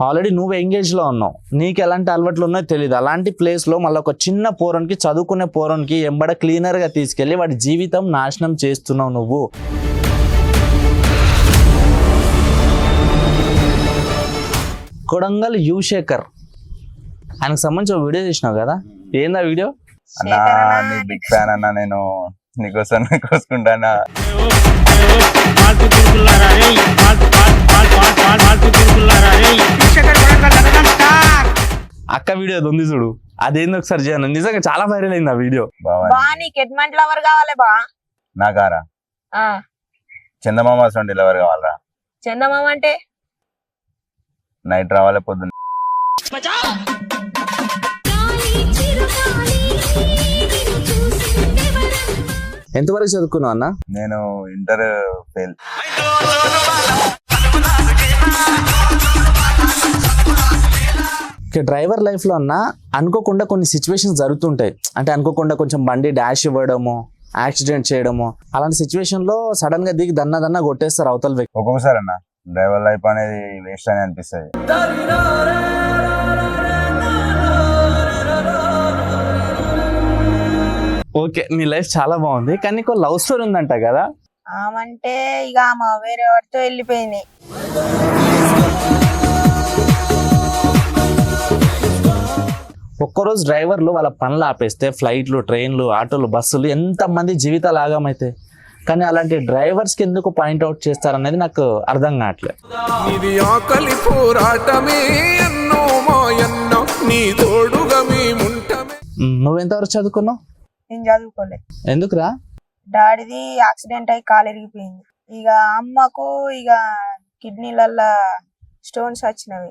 Already నువ్వు engage లో ఉన్నావు, నీకు ఎలాంటి అలవాట్లు ఉన్నాయో తెలియదు. అలాంటి ప్లేస్ లో మళ్ళీ ఒక చిన్న పోరన్కి, చదువుకునే పోరన్కి ఎంబడ క్లీనర్ గా తీసుకెళ్లి వాడి జీవితం నాశనం చేస్తున్నావు నువ్వు. కొడంగల్ యువశేఖర్ ఆయనకు సంబంధించి వీడియో చేసినావు కదా, ఏందా వీడియో? అన్నా నీ బిగ్ ఫ్యాన్ అన్నా, నేను నీకోసం కోసుకుంటానా. అక్క వీడియో అది ఉంది చూడు, అదేంది ఒకసారి చేయను. నిజంగా చాలా వైరల్ అయింది ఆ వీడియో. నాకారా చందమామ సొంటి లవర్ కావాలరా. చందమామ అంటే నైట్ రావాలి, పొద్దున్న ఎంతవరకు చదువుకున్నావు అన్న? నేను ఇంటర్ ఫెయిల్. డ్రైవర్ లైఫ్ లో అన్న అనుకోకుండా కొన్ని సిచ్యువేషన్స్ జరుగుతుంటాయి. అంటే అనుకోకుండా కొంచెం బండి డాష్ ఇవ్వడము, యాక్సిడెంట్ చేయడము, అలాంటి సిచ్యువేషన్ లో సడన్ గా దిగి దన్న కొట్టేస్తారు అవతల వ్యక్తి. ఒక్కొక్కసారి అన్న డ్రైవర్ లైఫ్ అనేది వేస్ట్ అని అనిపిస్తుంది. ఓకే, నీ లైఫ్ చాలా బాగుంది, కానీ నీకు లవ్ స్టోరీ ఉందంట కదా? ఆమంటే ఇక ఆమె వేరే వాడితో వెళ్ళిపోయింది. ఒక్కరోజు డ్రైవర్లు వాళ్ళ పనులు ఆపేస్తే ఫ్లైట్లు, ట్రైన్లు, ఆటోలు, బస్సులు ఎంతమంది జీవితాలు ఆగమైతాయి. కానీ అలాంటి డ్రైవర్స్కి ఎందుకు పాయింట్అవుట్ చేస్తారనేది నాకు అర్థం కావట్లేదు. నువ్వెంతవరకు చదువుకున్నావు? నేను చదువుకోలేదు. ఎందుకురా? డాడీది యాక్సిడెంట్ అయి కాలు ఇరిగిపోయింది. ఇక అమ్మకు ఇక కిడ్నీలల్లో స్టోన్స్ వచ్చినవి.